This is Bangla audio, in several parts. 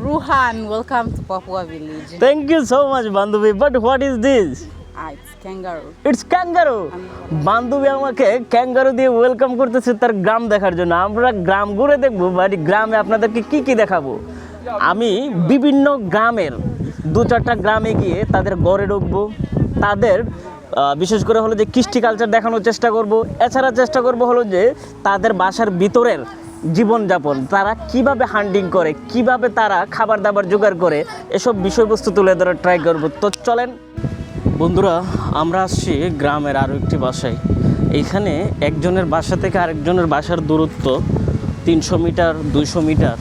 Ruhan, welcome to Papua village. Thank you so much, Bandhubi. But what is this? It's kangaroo. It's kangaroo. বান্ধবী আমাকে ক্যাঙ্গারু দিয়ে ওয়েলকাম করতেছে তার গ্রাম দেখার জন্য। আমরা গ্রাম ঘুরে দেখবো, বাট গ্রামে আপনাদেরকে কি কি দেখাবো। আমি বিভিন্ন গ্রামের 2-4টা গ্রামে গিয়ে তাদের ঘরে ঢুকবো, তাদের বিশেষ করে হলো যে কৃষ্টি কালচার দেখানোর চেষ্টা করব। এছাড়া চেষ্টা করব হলো যে তাদের বাসার ভিতরের জীবনযাপন, তারা কিভাবে হান্টিং করে, কিভাবে তারা খাবার দাবার জোগাড় করে, এসব বিষয়বস্তু তুলে ধরার ট্রাই করব। তো চলেন বন্ধুরা, আমরা আসছি গ্রামের আরও একটি বাসায়। এইখানে একজনের বাসা থেকে আরেকজনের বাসার দূরত্ব 300 মিটার 200 মিটার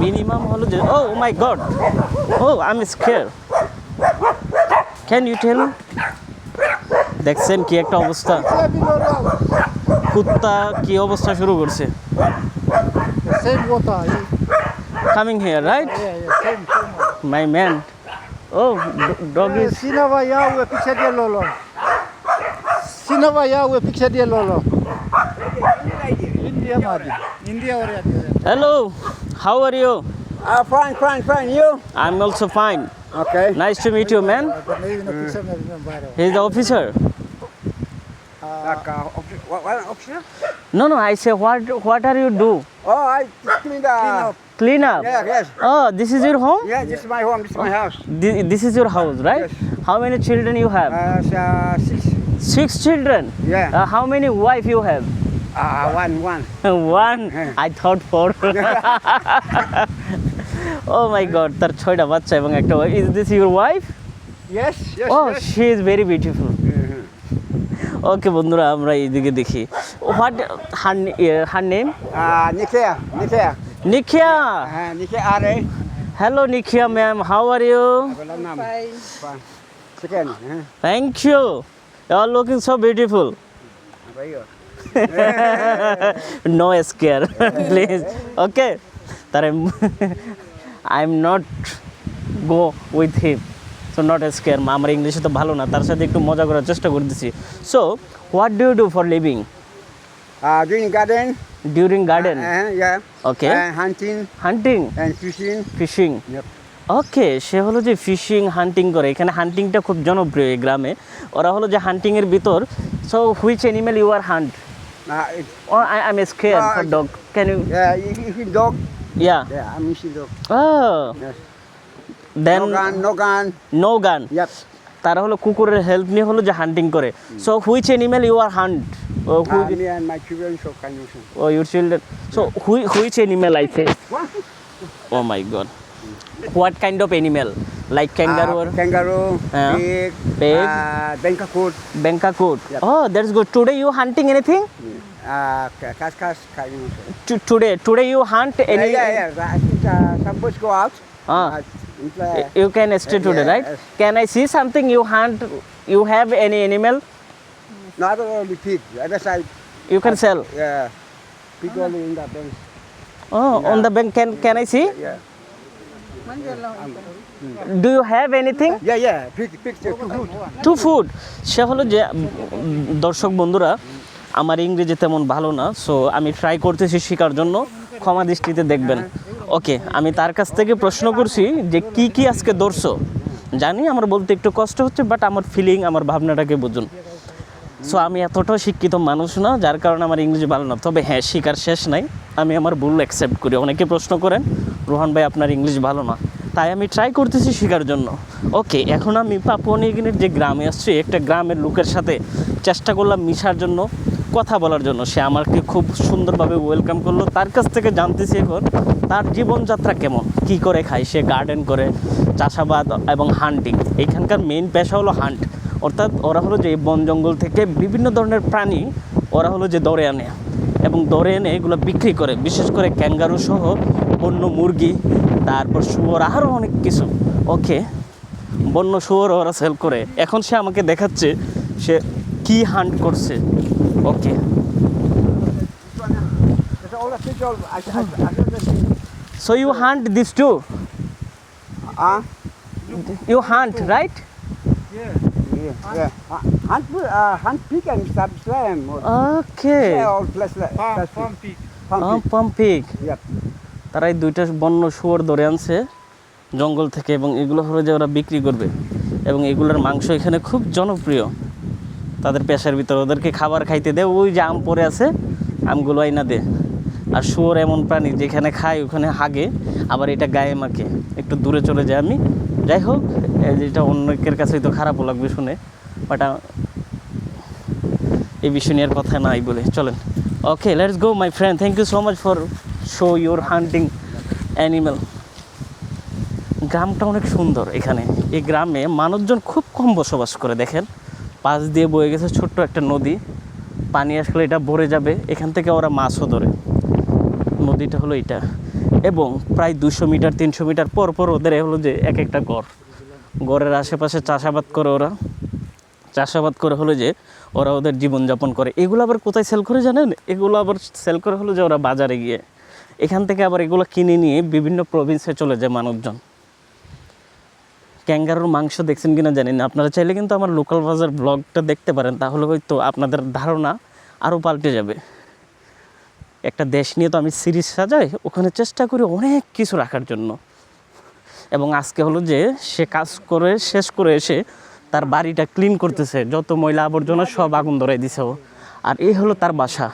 মিনিমাম হলো যে oh my god, oh I am scare, can you tell me? দেখছেন কি একটা অবস্থা, কুত্তা কি অবস্থা শুরু করছে। Coming here right my man. Oh, dog is... Sinava yawe picture dia lolo. Sinava yawe picture dia lolo. India madi. India ore ati. Hello, how are you? Fine. You? I'm also fine. Okay. Nice to meet you, man. He's the officer. Like, what officer? No, I say, what are you do? Oh, I just clean the... Clean up? Yeah, yes. Oh, this is your home? Yeah, this is my home. This is my house. This is your house, right? Yes. How many children you have? 6. 6 children? Yeah. How many wife you have? One. One? I thought 4. Oh my God, তার 6টা বাচ্চা এবং একটা wife. Is this your wife? Yes. Oh, she is very beautiful. ওকে বন্ধুরা, আমরা এইদিকে দেখি। What her name? Nikia. Nikia. Nikia Are. Hello Nikia ma'am, how are you? Fine. Second. Thank you. You are looking so beautiful. No scare, please. Okay. That I'm not go with him. So not scare. আমার ইংলিশে তো ভালো না, তার সাথে একটু মজা করার চেষ্টা করতেছি। So what do you do for living? Doing garden. During garden? Yeah. Okay. Hunting And fishing. Yep. ওকে, সে হলো যে ফিশিং হান্টিং করে। এখানে হান্টিংটা খুব জনপ্রিয় এই গ্রামে। ওরা হলো যে হান্টিংয়ের ভিতর। So which animal you are hunt? I am scared for dog. Can you? Yeah, if you dog. Yeah. Yeah, I'm missing dog. Oh. Yes. Then No gun. Yep. তারা হলো কুকুরের হেল্প নিয়ে হলো যে হান্টিং করে। So which animal you are hunt? Me and my children, so can you see? Oh, your children. So which animal I say? Oh my God. What kind of animal? Like kangaroo? Kangaroo, pig, Bankakoot. Yep. Oh, that's good. Today you hunting anything? Cash, can you see? Today you hunt any? Yeah. I think some boys go out. You can stay today, right? Yes. Can I see something you hunt? You have any animal? No, I don't only pig. Other side. You can sell. Yeah. Pig only in the bank. Oh, on the bank. Can I see? Yeah. Do you have anything? Yeah. Pig, to food. সে হলো যে দর্শক বন্ধুরা, আমার ইংরেজি তেমন ভালো না, সো আমি ট্রাই করতেছি শেখার জন্য, ক্ষমা দৃষ্টিতে দেখবেন। ওকে, আমি তার কাছ থেকে প্রশ্ন করছি যে কি আজকে ধরছো। জানি আমার বলতে একটু কষ্ট হচ্ছে, বাট আমার ফিলিং, আমার ভাবনাটাকে বুঝুন। সো আমি এতটাও শিক্ষিত মানুষ না, যার কারণে আমার ইংরেজি ভালো না। তবে হ্যাঁ, শেখার শেষ নাই, আমি আমার ভুল অ্যাকসেপ্ট করি। অনেকে প্রশ্ন করেন, রোহান ভাই আপনার ইংলিশ ভালো না, তাই আমি ট্রাই করতেছি শেখার জন্য। ওকে, এখন আমি পাপুয়া নিউ গিনির যে গ্রামে আসছি, একটা গ্রামের লোকের সাথে চেষ্টা করলাম মিশার জন্য, কথা বলার জন্য। সে আমাকে খুব সুন্দরভাবে ওয়েলকাম করলো। তার কাছ থেকে জানতেছি এখন তার জীবনযাত্রা কেমন, কি করে খায়। সে গার্ডেন করে, চাষাবাদ এবং হান্টিং। এইখানকার মেইন পেশা হলো হান্ট, অর্থাৎ ওরা হলো যে বন জঙ্গল থেকে বিভিন্ন ধরনের প্রাণী ওরা হলো যে ধরে আনে এবং ধরে এনে এগুলো বিক্রি করে। বিশেষ করে ক্যাঙ্গারু সহ বন্য মুরগি, তারপর শুয়োর, আরও অনেক কিছু। ওকে, বন্য শুয়োর ওরা সেল করে। এখন সে আমাকে দেখাচ্ছে সে কি হান্ট করছে। Okay, so you hunt this too? You hunt, right? Yeah. Hunt pig and slam. Okay. Yeah, all plus Farm pig. Pump pig. Yep. তারা এই 2টা বন্য শুয়োর ধরে আনছে জঙ্গল থেকে, এবং এগুলো হলো যে ওরা বিক্রি করবে, এবং এগুলোর মাংস এখানে খুব জনপ্রিয় তাদের পেশার ভিতরে। ওদেরকে খাবার খাইতে দেয়, ওই যে আম পড়ে আছে আমগুলো আইনা দে। আর শুয়োর এমন প্রাণী যেখানে খায় ওখানে হাগে, আবার এটা গায়ে মাখে। একটু দূরে চলে যাই আমি, যাই হোক যেটা অনেকের কাছে তো খারাপও লাগবে শুনে, বাট এই বিষয় নিয়ে আর কথা নাই বলে চলেন। Okay, let's go my friend, thank you so much for show your hunting animal. গ্রামটা অনেক সুন্দর এখানে। এই গ্রামে মানুষজন খুব কম বসবাস করে। দেখেন পাশ দিয়ে বয়ে গেছে ছোট্ট একটা নদী, পানি আসলে এটা ভরে যাবে, এখান থেকে ওরা মাছও ধরে। নদীটা হলো এটা, এবং প্রায় 200 মিটার 300 মিটার পর পর ওদের হলো যে এক একটা গড়ের আশেপাশে চাষাবাদ করে। ওরা চাষাবাদ করে হলো যে ওরা ওদের জীবনযাপন করে। এগুলো আবার কোথায় সেল করে জানেন? এগুলো আবার সেল করে হলো যে ওরা বাজারে গিয়ে, এখান থেকে আবার এগুলো কিনে নিয়ে বিভিন্ন প্রভিন্সে চলে যায় মানুষজন। ক্যাঙ্গারুর মাংস দেখছেন কিনা জানি না, আপনারা চাইলে কিন্তু আমার লোকাল বাজার ব্লগটা দেখতে পারেন, তাহলে হয়তো আপনাদের ধারণা আরও পাল্টে যাবে। একটা দেশ নিয়ে তো আমি সিরিজ সাজাই, ওখানে চেষ্টা করি অনেক কিছু রাখার জন্য। এবং আজকে হলো যে সে কাজ করে শেষ করে এসে তার বাড়িটা ক্লিন করতেছে, যত ময়লা আবর্জনা সব আগুন ধরাই দিছে ও। আর এই হলো তার বাসা।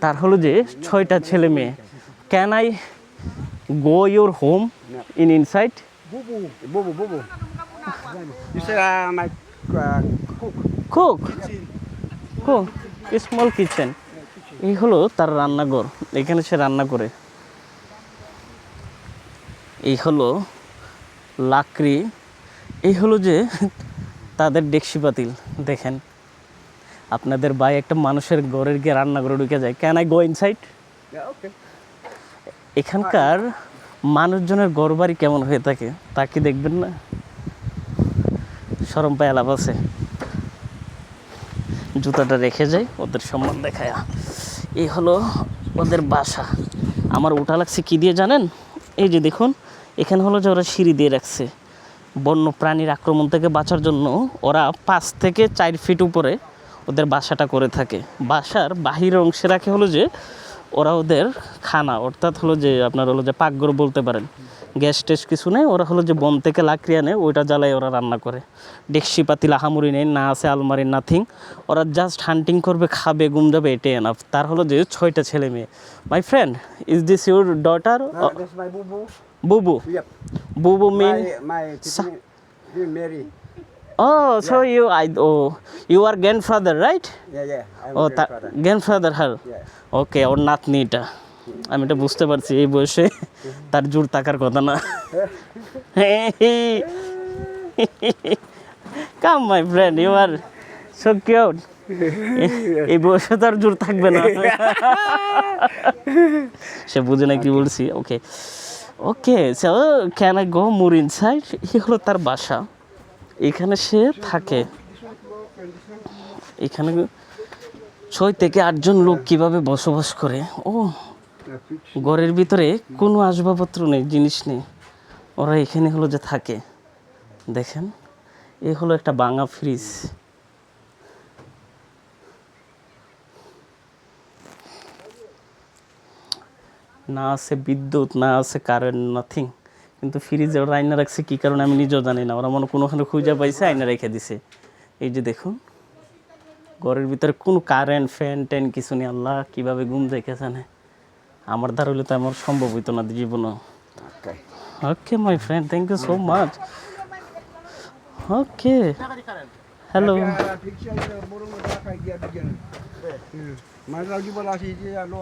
তার হলো যে 6টা ছেলে মেয়ে। Can I go your home in inside? Bubu. You say my cook. Cook small kitchen. এই হলো তার রান্নাঘর, এখানে সে রান্না করে। এই হলো লাকড়ি, এই হলো যে তাদের ডেকসি পাতিল। দেখেন আপনাদের ভাই একটা মানুষের ঘরের গিয়ে রান্নাঘরে ঢুকে যায়। Can I go inside? Yeah, okay. এখানকার মানুষজনের ঘরবাড়ি কেমন হয়ে থাকে তা কি দেখবেন না? শরম পায় লাভ আছে। জুতাটা রেখে যায়, ওদের সম্মান দেখায়। এই হলো ওদের বাসা। আমার ওটা লাগছে কি দিয়ে জানেন? এই যে দেখুন, এখানে হলো যে ওরা সিঁড়ি দিয়ে রাখছে বন্য প্রাণীর আক্রমণ থেকে বাঁচার জন্য। ওরা 5 থেকে 4 ফিট উপরে ওদের বাসাটা করে থাকে। বাসার বাহিরের অংশে রাখে হলো যে ওরা ওদের খানা, অর্থাৎ হলো যে আপনার হলো যে পাকঘর বলতে পারেন। গ্যাস টেস কিছু নেই, ওরা হলো যে বন থেকে লাকড়ি আনে, ওইটা জ্বালায় ওরা রান্না করে। ডেকসি পাতিল আহামরি নেই, না আছে আলমারি, নাথিং। ওরা জাস্ট হান্টিং করবে, খাবে, ঘুম যাবে, এটাই এনাফ। তার হলো যে 6টা ছেলে মেয়ে। My friend, is this your daughter? That's my bubu. বুবু। Yep. বুবু মিন? My Mary. Oh, so you are grandfather, right? Yeah. I'm ও your তার father. Grandfather her. Yeah. Okay, ওর নাতনি এটা। আমি এটা বুঝতে পারছি, এই বয়সে তার জোর থাকার কথা না। Come my friend, you are so cute. এই বয়সে তার জোর থাকবে না। সে বুঝে না কি বলছি। Okay, so can I go more inside? এই হলো তার বাসা, এখানে সে থাকে। এখানে 6 থেকে 8 জন লোক কিভাবে বসবাস করে। ও ঘরের ভিতরে কোনো আসবাবপত্র নেই, জিনিস নেই, ওরা এখানে হলো যে থাকে। দেখেন এই হলো একটা ভাঙা ফ্রিজ। না আছে বিদ্যুৎ, না আছে কারেন্ট, নাথিং। কিন্তু ফ্রিজে ওরা আয়না রাখছে কী কারণে আমি নিজেও জানি না। ওরা মনে কোনোখানে খুঁজে পাইছে, আয়না রেখে দিছে। এই যে দেখুন, ঘরের ভিতরে কোনো কারেন্ট, ফ্যান ট্যান কিছু নেই। আল্লাহ কীভাবে ঘুম দেখেছে না, আমার দ্বারা হলে তো আমার সম্ভব হইতো না জীবনও। Okay my friend, thank you so much. Okay, hello. Mas lagi bola sih dia lo.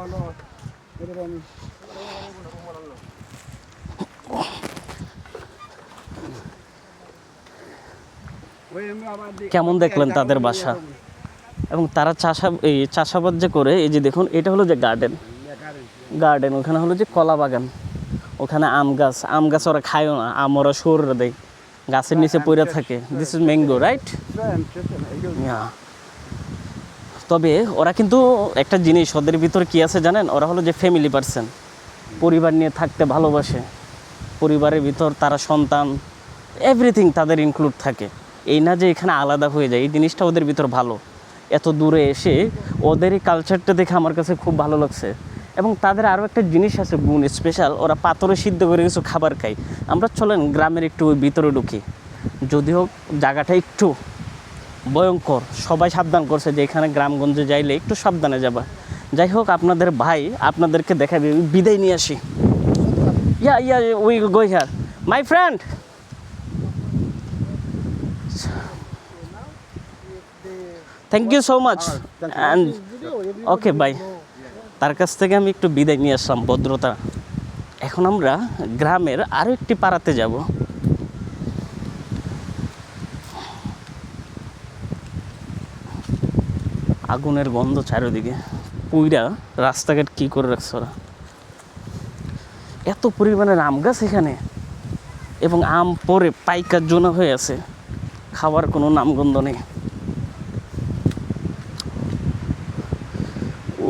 কেমন দেখলেন তাদের বাসা? এবং তারা চাষাবাদ যে করে, এই যে দেখুন, এটা হলো যে গার্ডেন। ওখানে হলো যে কলা বাগান, ওখানে আম গাছ ওরা খায়ও না, আম ওরা শুয়োররা দেয়, গাছের নিচে পড়ে থাকে। This is mango, right? তবে ওরা কিন্তু একটা জিনিস, ওদের ভিতরে কি আছে জানেন? ওরা হলো যে ফ্যামিলি পারসন, পরিবার নিয়ে থাকতে ভালোবাসে। পরিবারের ভিতর তারা সন্তান, এভরিথিং তাদের ইনক্লুড থাকে। এই না যে এখানে আলাদা হয়ে যায়, এই জিনিসটা ওদের ভিতর ভালো। এত দূরে এসে ওদের এই কালচারটা দেখে আমার কাছে খুব ভালো লাগছে। এবং তাদের আরও একটা জিনিস আছে গুণ স্পেশাল, ওরা পাথরে সিদ্ধ করে কিছু খাবার খায়। আমরা চলেন গ্রামের একটু ওই ভিতরে ঢুকি, যদিও জায়গাটা একটু ভয়ঙ্কর, সবাই সাবধান করছে যে এখানে গ্রামগঞ্জে যাইলে একটু সাবধানে যাবা। যাই হোক, আপনাদের ভাই আপনাদেরকে দেখাবে, বিদায় নিয়ে আসি। Yeah we go here my friend. Thank you so much and okay bye. তার কাছ থেকে আমি একটু বিদায় নিয়ে আসলাম ভদ্রতা। এখন আমরা গ্রামের আরও একটি পাড়াতে যাব। আগুনের গন্ধ চারিদিকে, পুইরা রাস্তাঘাট কী করে রাখছে ওরা। এত পরিমাণে আম গাছ এখানে, এবং আম পরে পাইকার জোনা হয়ে আছে, খাওয়ার কোনো নামগন্ধ নেই।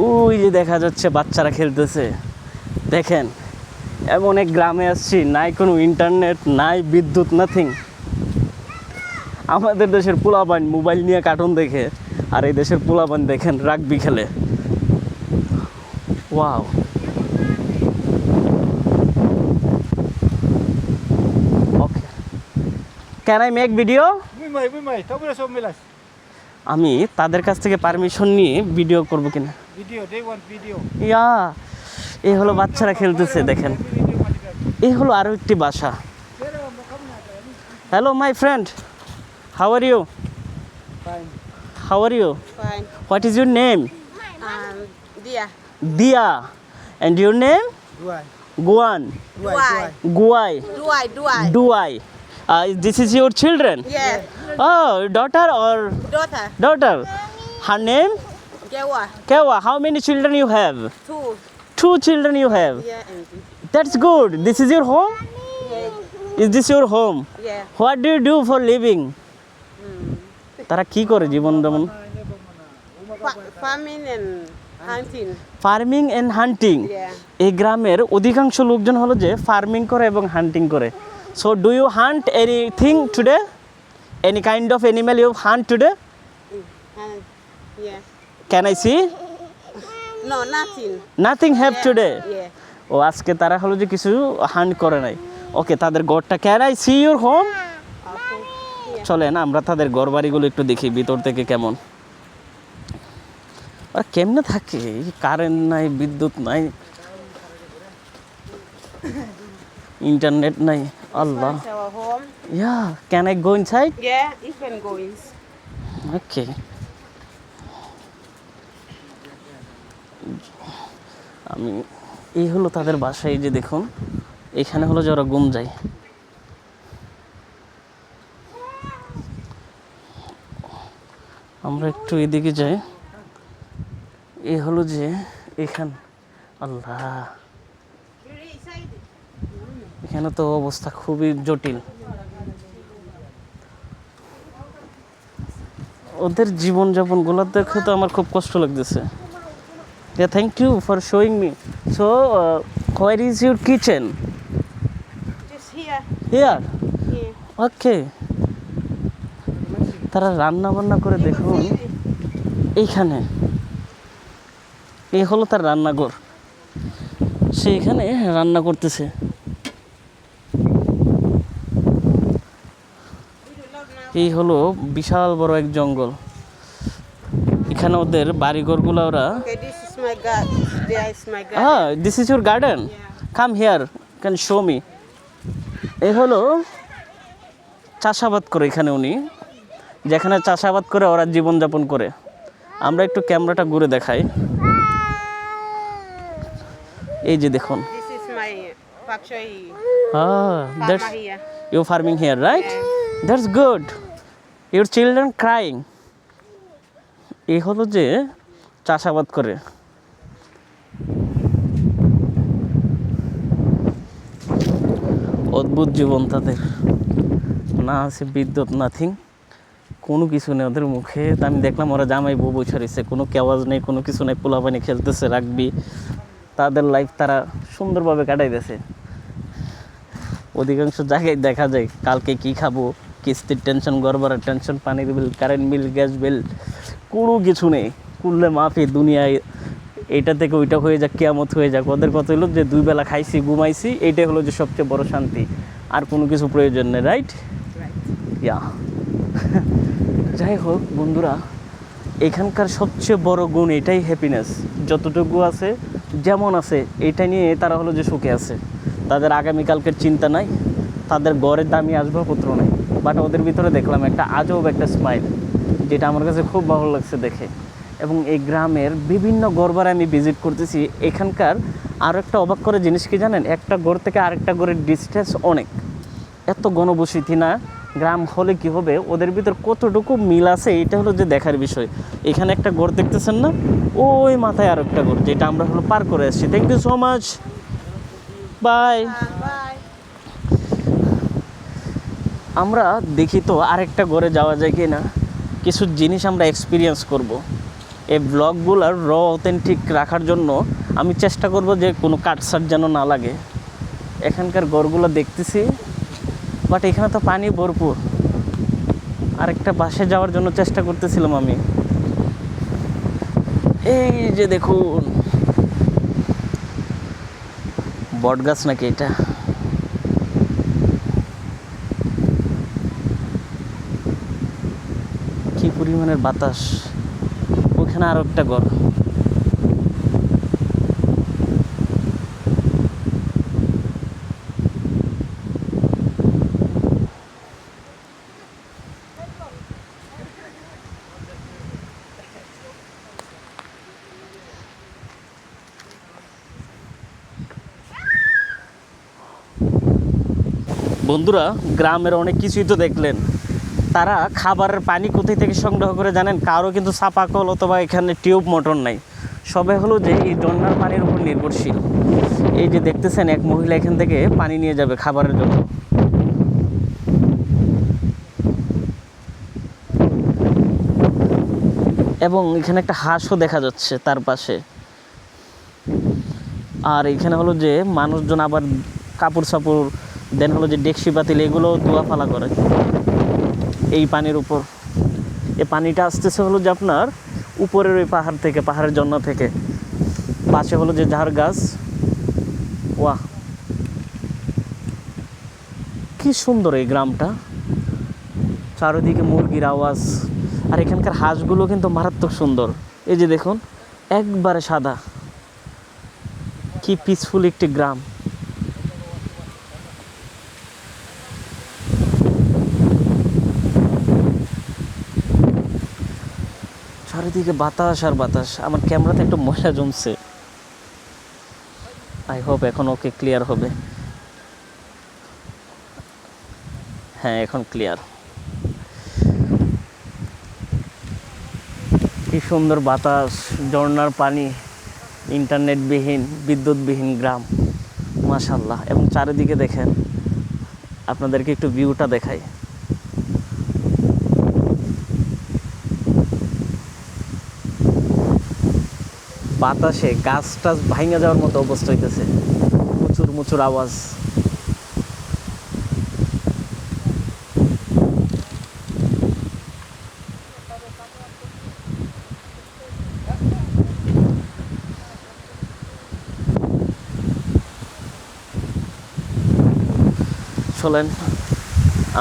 ওই যে দেখা যাচ্ছে বাচ্চারা খেলতেছে, দেখেন। এমন এক গ্রামে আসছি, নাই কোনো ইন্টারনেট, নাই বিদ্যুৎ, নাথিং। আমাদের দেশের পোলাপান মোবাইল নিয়ে কার্টুন দেখে, আর এই দেশের পোলাপান দেখেন রাগবি খেলে। Wow, okay, can I make video? Bumay, tabi na so milas. আমি তাদের কাছ থেকে পারমিশন নিয়ে ভিডিও করব কিনা। Video, they want video. ইয়া, এই হলো বাচ্চারা খেলতেছে, দেখেন। এই হলো আরও একটি বাসা। Hello my friend, how are you? Fine. How are you? Fine. What is your name? Dia. দিয়া। And your name? Duay. গুয়ান। Duai. গুয়াই। Duai. ডুয়াই। This is your children? Yeah. Oh, daughter or Daughter. daughter? Her name? Gewa. Kewa. How many children you have? 2. 2 children you have. Yeah. And That's good. This is your home? yeah. Is this your home? Yeah. What do you do for living? তারা কি করে জীবন যেমন? Farming and hunting. Farming and hunting. Yeah. এই গ্রামের অধিকাংশ লোকজন হলো যে ফার্মিং করে এবং হান্টিং করে। So do you hunt anything today? Any kind of animal you hunt today? And yeah. Can I see? No, nothing. Nothing have today? Yeah. ও আজকে তারা হলো যে কিছু হান্ট করে নাই। ওকে, তাদের ঘরটা, can I see your home? Okay. চলেন আমরা তাদের ঘর বাড়িগুলো একটু দেখি ভিতর থেকে কেমন। আর কেমনে থাকে, কারেন্ট নাই, বিদ্যুৎ নাই, ইন্টারনেট নাই। আল্লাহ। That's our home. Yeah, can I go inside? Yeah, you can go in. ওকে। আমি, এই হলো তাদের বাসা। এই যে দেখুন, এখানে হলো যে ওরা ঘুম যায়। আমরা একটু এদিকে যাই। এই হলো যে এখান, আল্লাহ, এখানে তো অবস্থা খুবই জটিল। ওদের জীবনযাপনগুলো দেখে তো আমার খুব কষ্ট লাগতেছে। Yeah, thank you for showing me. So, where is your kitchen? Just here. Here? Yeah. Okay. তারা রান্না বান্না করে দেখুন এইখানে। এই হলো তার রান্নাঘর, সে এখানে রান্না করতেছে। এই হলো বিশাল বড় এক জঙ্গল। এখানে ওদের বাড়িঘরগুলো ওরা। Okay, this is my garden. There is my garden. হ্যাঁ, this is your garden? Come here, can show me. এই হলো চাষাবাদ করে এখানে উনি, যেখানে চাষাবাদ করে ওরা জীবনযাপন করে। আমরা একটু ক্যামেরাটা ঘুরে দেখাই। এই যে দেখুন, This is my factory. That's Farmer here. You farming here, right? That's good. Your children crying. এই হলো যে চাষাবাদ করে। অদ্ভুত জীবন তাদের, না আছে বিদ্যুৎ, নাথিং, কোনো কিছু নেই ওদের মুখে। তা আমি দেখলাম ওরা জামাই বউ বসে রয়েছে, কোনো কেওয়াজ নেই, কোনো কিছু নেই, পোলাপানি খেলতেছে, রাগবি। তাদের লাইফ তারা সুন্দরভাবে কাটাইতেছে। অধিকাংশ জায়গায় দেখা যায় কালকে কি খাবো, কিস্তির টেনশন, ঘর ভাড়ার টেনশন, পানির বিল, কারেন্ট বিল, গ্যাস বিল, কোনো কিছু নেই। করলে মাফি দুনিয়ায় এইটা থেকে ওইটা হয়ে যাক, কিয়ামত হয়ে যাক, ওদের কথা হলো যে 2 বেলা খাইছি ঘুমাইছি, এইটাই হলো যে সবচেয়ে বড় শান্তি, আর কোনো কিছু প্রয়োজন নেই, রাইট? ইয়া যাই হোক বন্ধুরা, এখানকার সবচেয়ে বড় গুণ এটাই, হ্যাপিনেস। যতটুকু আছে যেমন আছে এটা নিয়ে তারা হলো যে সুখে আছে। তাদের আগামীকালকের চিন্তা নাই, তাদের গড়ের দামি আসবাবপত্র নাই, বাট ওদের ভিতরে দেখলাম একটা আজব একটা স্মাইল, যেটা আমার কাছে খুব ভালো লাগছে দেখে। এবং এই গ্রামের বিভিন্ন গড়বারে আমি ভিজিট করতেছি। এখানকার আরও একটা অবাক করে জিনিস কি জানেন, একটা গড় থেকে আরেকটা গড়ের ডিস্টেন্স অনেক, এত ঘনবসতি না। গ্রাম হলে কি হবে, ওদের ভিতর কতটুকু মিল আছে এটা হলো যে দেখার বিষয়। এখানে একটা ঘর দেখতেছেন না, ওই মাথায় আর একটা ঘর, যেটা আমরা হলো পার করে আসছি। Thank you so much, bye. Bye. আমরা দেখি তো আরেকটা ঘরে যাওয়া যায় কি না, কিছু জিনিস আমরা এক্সপিরিয়েন্স করব। এই ব্লগগুলোর অথেন্টিক রাখার জন্য আমি চেষ্টা করব যে কোনো কাটসাট যেন না লাগে। এখানকার ঘরগুলো দেখতেছি, বাট এখানে তো পানি ভরপুর। আরেকটা বাসে যাওয়ার জন্য চেষ্টা করতেছিলাম আমি। এই যে দেখুন, বট গাছ নাকি এটা, কি পরিমাণের বাতাস। ওইখানে আরো একটা ঘর। বন্ধুরা, গ্রামের অনেক কিছুই তো দেখলেন। তারা খাবারের পানি কোথায় থেকে সংগ্রহ করে জানেন? কারো কিন্তু চাপাকল অথবা এখানে টিউব মোটর নাই, সবাই হলো যে এই ঝর্ণার পানির উপর নির্ভরশীল। এই যে দেখতেছেন, এক মহিলা এখান থেকে পানি নিয়ে যাবে খাবারের জন্য। এবং এখানে একটা হাঁসও দেখা যাচ্ছে তার পাশে। আর এখানে হলো যে মানুষজন আবার কাপড় সাপড় দেন হলো যে ডেকসি পাতিল এগুলো ধোয়া ফালা করে এই পানির উপর। এই পানিটা আসতেছে হলো যে আপনার উপরের ওই পাহাড় থেকে, পাহাড়ের ঝর্ণা থেকে। পাশে হলো যে ঝাড় গাছ। ওয়াহ, কি সুন্দর এই গ্রামটা, চারিদিকে মুরগির আওয়াজ। আর এখানকার হাঁসগুলো কিন্তু মারাত্মক সুন্দর। এই যে দেখুন, একবারে সাদা। কি পিসফুল একটি গ্রাম। চারিদিকে বাতাস আর বাতাস। আমার ক্যামেরাতে একটু ময়লা জমছে, আই হোপ এখন ওকে ক্লিয়ার হবে। হ্যাঁ, এখন ক্লিয়ার। কি সুন্দর বাতাস, ঝর্ণার পানি, ইন্টারনেটবিহীন বিদ্যুৎবিহীন গ্রাম, মাশাআল্লাহ। এবং চারিদিকে দেখেন, আপনাদেরকে একটু ভিউটা দেখাই। বাতাসে গাছ টাছ ভাঙা যাওয়ার মতো অবস্থা হইতেছে, মুচুর মুচুর আওয়াজ। চলেন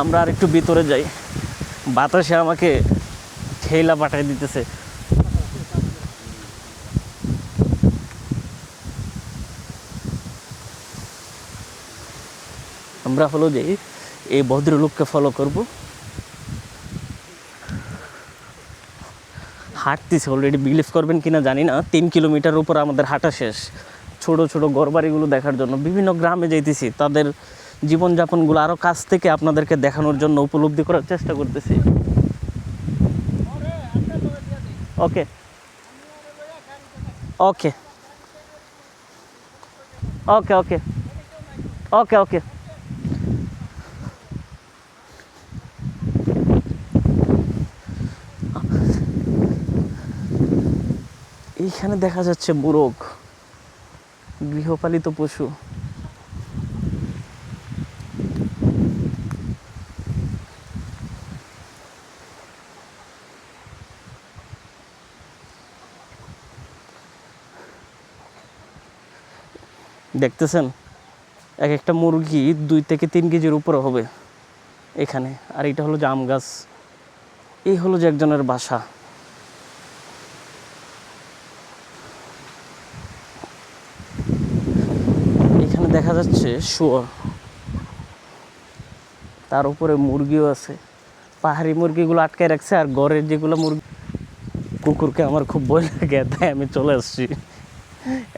আমরা আর একটু ভিতরে যাই। বাতাসে আমাকে ঠেলা পাঠাই দিতেছে। আমরা হলো যে এই ভদ্রলোককে ফলো করব। হাঁটতেছি অলরেডি, বিলিভ করবেন কিনা জানি না, 3 কিলোমিটার উপর আমাদের হাঁটা শেষ। ছোট ছোট ঘরবাড়িগুলো দেখার জন্য বিভিন্ন গ্রামে যাইতেছি, তাদের জীবনযাপনগুলো আরও কাছ থেকে আপনাদেরকে দেখানোর জন্য, উপলব্ধি করার চেষ্টা করতেছি। ওকে ওকে ওকে ওকে ওকে ওকে। এইখানে দেখা যাচ্ছে মোরগ, গৃহপালিত পশু। দেখতেছেন এক একটা মুরগি 2 থেকে 3 কেজির উপরে হবে এখানে। আর এটা হলো যে আম গাছ। এই হলো যে একজনের বাসা। এখানে দেখা যাচ্ছে শুয়োর, তার উপরে মুরগিও আছে। পাহাড়ি মুরগিগুলো আটকায় রাখছে, আর ঘরের যেগুলো মুরগি, কুকুরকে আমার খুব ভয় লাগে, তাই আমি চলে আসছি।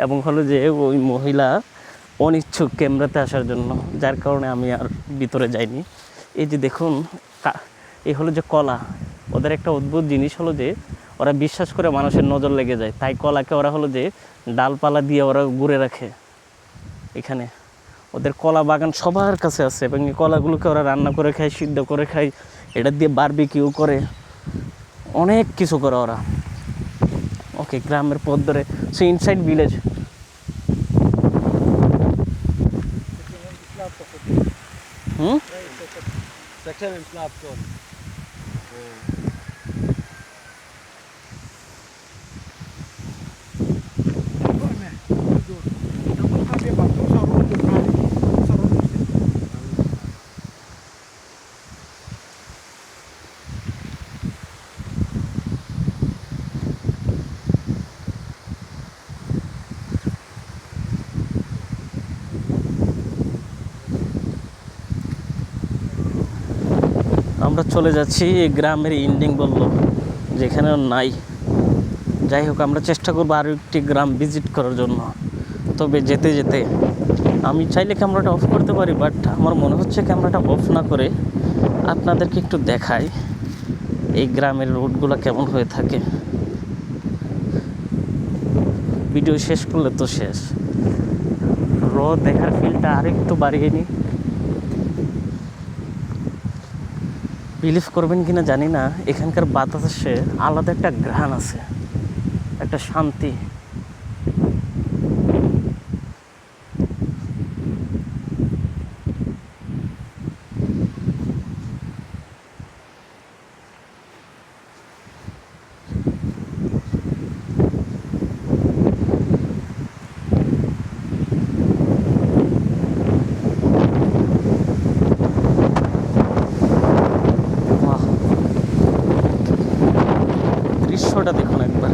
এবং হলো যে ওই মহিলা অনিচ্ছুক ক্যামেরাতে আসার জন্য, যার কারণে আমি আর ভিতরে যাইনি। এই যে দেখুন, এই হলো যে কলা। ওদের একটা অদ্ভুত জিনিস হলো যে ওরা বিশ্বাস করে মানুষের নজর লেগে যায়, তাই কলাকে ওরা হলো যে ডালপালা দিয়ে ওরা ঘুরে রাখে এখানে। ওদের কলা বাগান সবার কাছে আছে, এবং এই কলাগুলোকে ওরা রান্না করে খায়, সিদ্ধ করে খায়, এটা দিয়ে বারবিকিউ করে, অনেক কিছু করে ওরা। ওকে, গ্রামের পথ ধরে, so inside village. Section and slab stone. আমরা চলে যাচ্ছি এই গ্রামের এন্ডিং বলল, যেখানে নাই। যাই হোক, আমরা চেষ্টা করবো আরও একটি গ্রাম ভিজিট করার জন্য। তবে যেতে যেতে আমি চাইলে ক্যামেরাটা অফ করতে পারি, বাট আমার মনে হচ্ছে ক্যামেরাটা অফ না করে আপনাদেরকে একটু দেখাই এই গ্রামের রোডগুলো কেমন হয়ে থাকে। ভিডিও শেষ করলে তো শেষ, দেখার ফিলটা আরেকটু বাড়িয়ে নিই। বিলিভ করবেন কিনা জানি না, এখানকার বাতাসে আলাদা একটা ঘ্রাণ আছে, একটা শান্তি। দৃশ্যটা দেখুন একবার।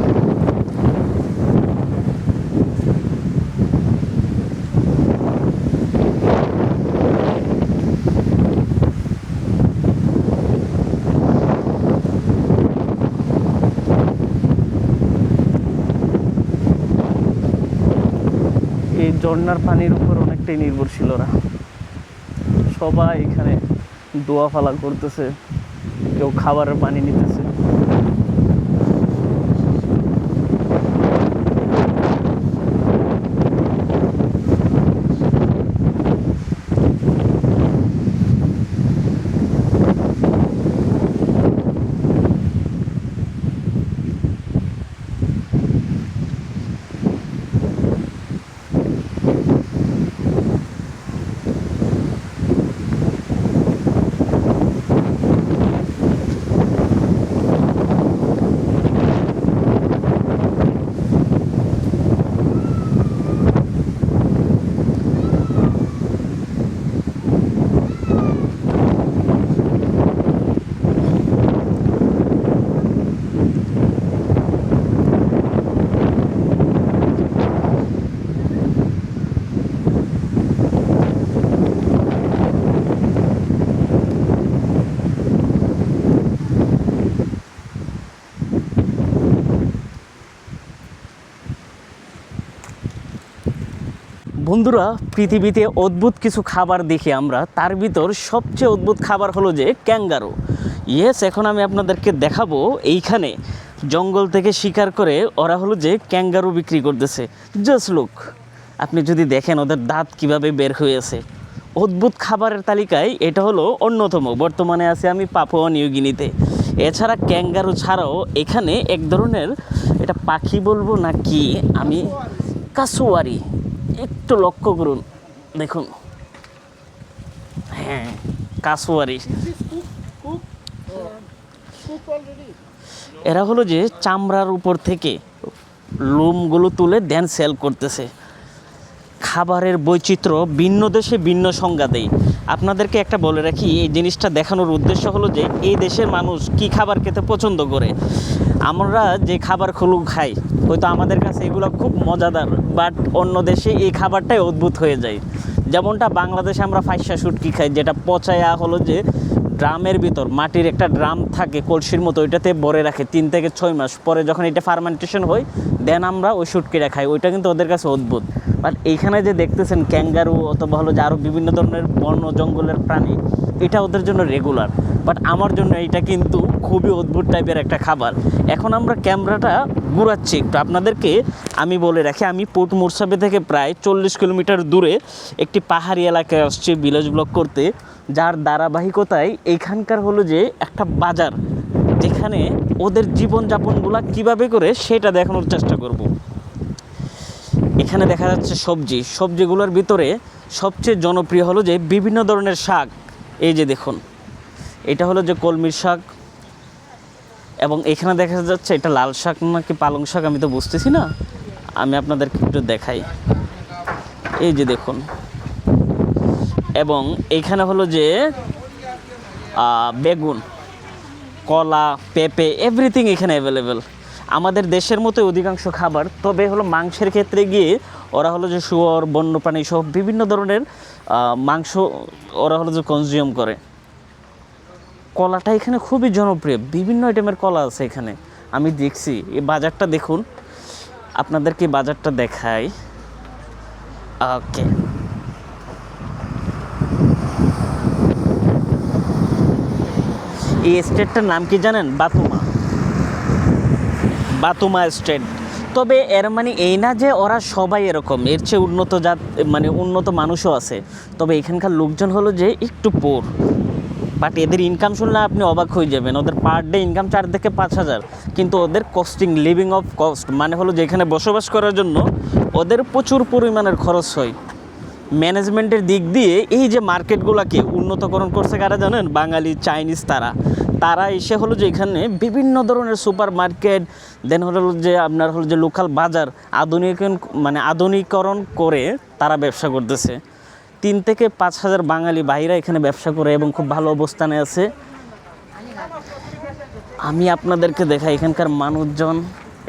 এই ঝর্ণার পানির উপর অনেকটাই নির্ভরশীল ওরা। সবাই এখানে দোয়া ফালা করতেছে, কেউ খাবারের পানি নিতেছে। বন্ধুরা, পৃথিবীতে অদ্ভুত কিছু খাবার দেখি আমরা, তার ভিতর সবচেয়ে অদ্ভুত খাবার হলো যে ক্যাঙ্গারু। ইয়েস, এখন আমি আপনাদেরকে দেখাবো এইখানে জঙ্গল থেকে শিকার করে ওরা হলো যে ক্যাঙ্গারু বিক্রি করতেছে। জাস্ট লুক, আপনি যদি দেখেন ওদের দাঁত কিভাবে বের হয়েছে। অদ্ভুত খাবারের তালিকায় এটা হলো অন্যতম। বর্তমানে আছি আমি পাপুয়া নিউ গিনিতে। এছাড়া ক্যাঙ্গারু ছাড়াও এখানে এক ধরনের, এটা পাখি বলবো না কি আমি, কাসুয়ারি, একটু লক্ষ্য করুন, দেখুন, হ্যাঁ কাসুয়ারি। এরা হলো যে চামড়ার উপর থেকে লোমগুলো তুলে দেন সেল করতেছে। খাবারের বৈচিত্র্য ভিন্ন দেশে ভিন্ন সংজ্ঞা দেয়। আপনাদেরকে একটা বলে রাখি, এই জিনিসটা দেখানোর উদ্দেশ্য হলো যে এই দেশের মানুষ কি খাবার খেতে পছন্দ করে। আমরা যে খাবারগুলো খাই হয়তো আমাদের কাছে এগুলো খুব মজাদার, বাট অন্য দেশে এই খাবারটাই অদ্ভুত হয়ে যায়। যেমনটা বাংলাদেশে আমরা ফাইসা শুটকি খাই, যেটা পচায়া হলো যে ড্রামের ভিতর, মাটির একটা ড্রাম থাকে কলসির মতো, ওইটাতে ভরে রাখে 3 থেকে 6 মাস পরে, যখন এটা ফার্মেন্টেশন হয় দেন আমরা ওই শুটকিটা খাই। ওইটা কিন্তু ওদের কাছে অদ্ভুত। বাট এইখানে যে দেখতেছেন ক্যাঙ্গারু অথবা হলো যে আরও বিভিন্ন ধরনের বন্য জঙ্গলের প্রাণী, এটা ওদের জন্য রেগুলার, বাট আমার জন্য এটা কিন্তু খুবই অদ্ভুত টাইপের একটা খাবার। এখন আমরা ক্যামেরাটা ঘুরাচ্ছি একটু আপনাদেরকে। আমি বলে রাখি, আমি পোর্ট মোরসাবে থেকে প্রায় 40 কিলোমিটার দূরে একটি পাহাড়ি এলাকায় আসছি ভিলেজ ব্লগ করতে, যার ধারাবাহিকতায় এইখানকার হলো যে একটা বাজার, যেখানে ওদের জীবনযাপনগুলো কিভাবে করে সেটা দেখানোর চেষ্টা করব। এখানে দেখা যাচ্ছে সবজিগুলোর ভিতরে সবচেয়ে জনপ্রিয় হলো যে বিভিন্ন ধরনের শাক। এই যে দেখুন, এটা হলো যে কলমির শাক, এবং এখানে দেখা যাচ্ছে এটা লাল শাক নাকি পালং শাক আমি তো বুঝতেছি না, আমি আপনাদেরকে একটু দেখাই। এই যে দেখুন, এবং এইখানে হলো যে বেগুন, কলা, পেঁপে, এভরিথিং এখানে অ্যাভেলেবেল। আমাদের দেশের মতো অধিকাংশ খাবার, তবে হলো মাংসের ক্ষেত্রে গিয়ে ওরা হলো যে শুয়োর, বন্যপ্রাণী সহ বিভিন্ন ধরনের মাংস ওরা হলো যে কনজিউম করে। কলাটা এখানে খুবই জনপ্রিয়, বিভিন্ন আইটেমের কলা আছে এখানে আমি দেখছি। এই বাজারটা দেখুন, আপনাদেরকে বাজারটা দেখাই। ওকে, এই স্টেটটার নাম কি জানেন? বাতুমা স্টেট। তবে এর মানে এই না যে ওরা সবাই এরকম, এর চেয়ে উন্নত জাত মানে উন্নত মানুষও আছে। তবে এখানকার লোকজন হলো যে একটু পোর, বাট এদের ইনকাম শুনলে আপনি অবাক হয়ে যাবেন। ওদের পার ডে ইনকাম 4 থেকে 5,000, কিন্তু ওদের কস্টিং লিভিং অফ কস্ট মানে হলো যে এখানে বসবাস করার জন্য ওদের প্রচুর পরিমাণের খরচ হয়। ম্যানেজমেন্টের দিক দিয়ে এই যে মার্কেটগুলোকে উন্নতকরণ করছে কারা জানেন? বাঙালি, চাইনিজ, তারা এসে হলো যে এখানে বিভিন্ন ধরনের সুপার মার্কেট, দেন হলো যে আপনার হলো যে লোকাল বাজার আধুনিকরণ করে তারা ব্যবসা করতেছে। 3 থেকে 5,000 বাঙালি ভাইরা এখানে ব্যবসা করে এবং খুব ভালো অবস্থানে আছে। আমি আপনাদেরকে দেখাই এখানকার মানুষজন,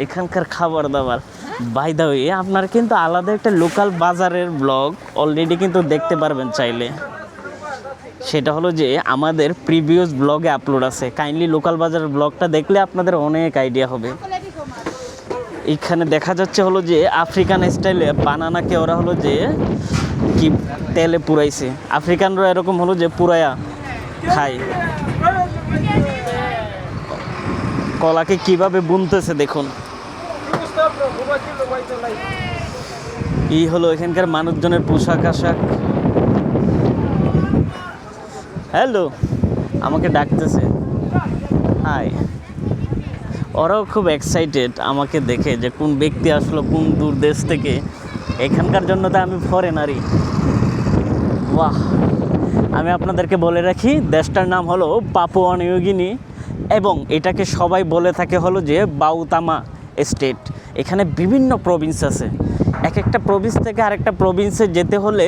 এখানকার খাবার দাবার। বাই দ্য ওয়ে, আপনারা কিন্তু আলাদা একটা লোকাল বাজারের ব্লগ অলরেডি কিন্তু দেখতে পারবেন চাইলে। সেটা হলো যে আমাদের প্রিভিয়াস ব্লগে আপলোড আছে, কাইন্ডলি লোকাল বাজারের ব্লগটা দেখলে আপনাদের অনেক আইডিয়া হবে। এইখানে দেখা যাচ্ছে হলো যে আফ্রিকান স্টাইলে বানানাকে ওরা হলো যে কি তেলে পুরাইছে। আফ্রিকানরা এরকম হলো যে পুরায়া খায়। কলাকে কিভাবে বুনতেছে দেখুন। এই হলো এখানকার মানুষজনের পোশাক আশাক। হ্যালো, আমাকে ডাকতেছে, হাই। ওরাও খুব এক্সাইটেড আমাকে দেখে যে কোন ব্যক্তি আসলো কোন দূর দেশ থেকে। এখানকার জন্য তো আমি ফরেনারই। বাহ! আমি আপনাদেরকে বলে রাখি, দেশটার নাম হলো পাপুয়া নিউ গিনি, এবং এটাকে সবাই বলে থাকে হলো যে বাউতামা স্টেট। এখানে বিভিন্ন প্রভিন্স আছে, এক একটা প্রভিন্স থেকে আরেকটা প্রভিন্সে যেতে হলে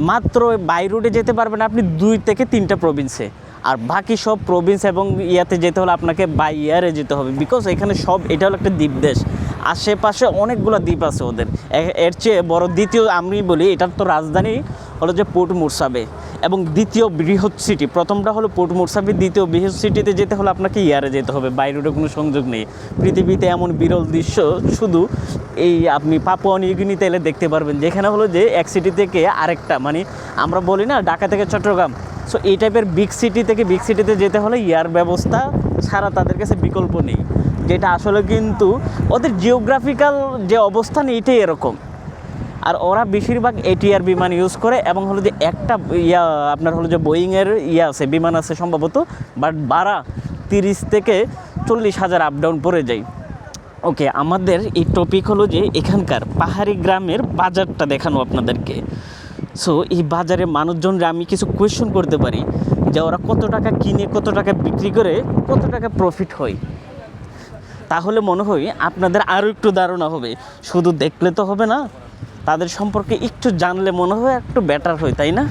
মাত্র বাই রোডে যেতে পারবেন আপনি 2 থেকে 3টা প্রভিন্সে, আর বাকি সব প্রভিন্স এবং ইয়াতে যেতে হলে আপনাকে বাই ইয়ারে যেতে হবে, বিকজ এখানে সব, এটা হলো একটা দ্বীপ দেশ। আশেপাশে অনেকগুলো দ্বীপ আছে ওদের। এর চেয়ে বড় দ্বিতীয় আমি বলি, এটার তো রাজধানী হলো যে পোর্ট মোরসাবে, এবং দ্বিতীয় বৃহৎ সিটি, প্রথমটা হলো পোর্ট মোরসাবে, দ্বিতীয় বৃহৎ সিটিতে যেতে হলে আপনাকে ইয়ারে যেতে হবে, বাই রোডে কোনো সংযোগ নেই। পৃথিবীতে এমন বিরল দৃশ্য শুধু এই আপনি পাপুয়া নিউ গিনিতে এলে দেখতে পারবেন, যেখানে হলো যে এক সিটি থেকে আরেকটা, মানে আমরা বলি না ঢাকা থেকে চট্টগ্রাম, সো এই টাইপের বিগ সিটি থেকে বিগ সিটিতে যেতে হলে ইয়ার ব্যবস্থা ছাড়া তাদের কাছে বিকল্প নেই, যেটা আসলে কিন্তু ওদের জিওগ্রাফিক্যাল যে অবস্থান এইটাই এরকম। আর ওরা বেশিরভাগ এটিআর বিমান ইউজ করে, এবং হলো যে একটা আপনার হলো যে বোয়িংয়ের আছে বিমান আছে সম্ভবত, বাট ভাড়া 30 থেকে 40,000 আপ ডাউন পড়ে যায়। ওকে, আমাদের এই টপিক হলো যে এখানকার পাহাড়ি গ্রামের বাজারটা দেখানো আপনাদেরকে। সো এই বাজারে মানুষজনরা আমি কিছু কোয়েশ্চন করতে পারি যে ওরা কত টাকা কিনে, কত টাকা বিক্রি করে, কত টাকা প্রফিট হয়। তাহলে মনে হয় আপনাদের আরও একটু ধারণা হবে। শুধু দেখলে তো হবে না, তাদের সম্পর্কে একটু জানলে মনে হয় একটু বেটার হয়, তাই না?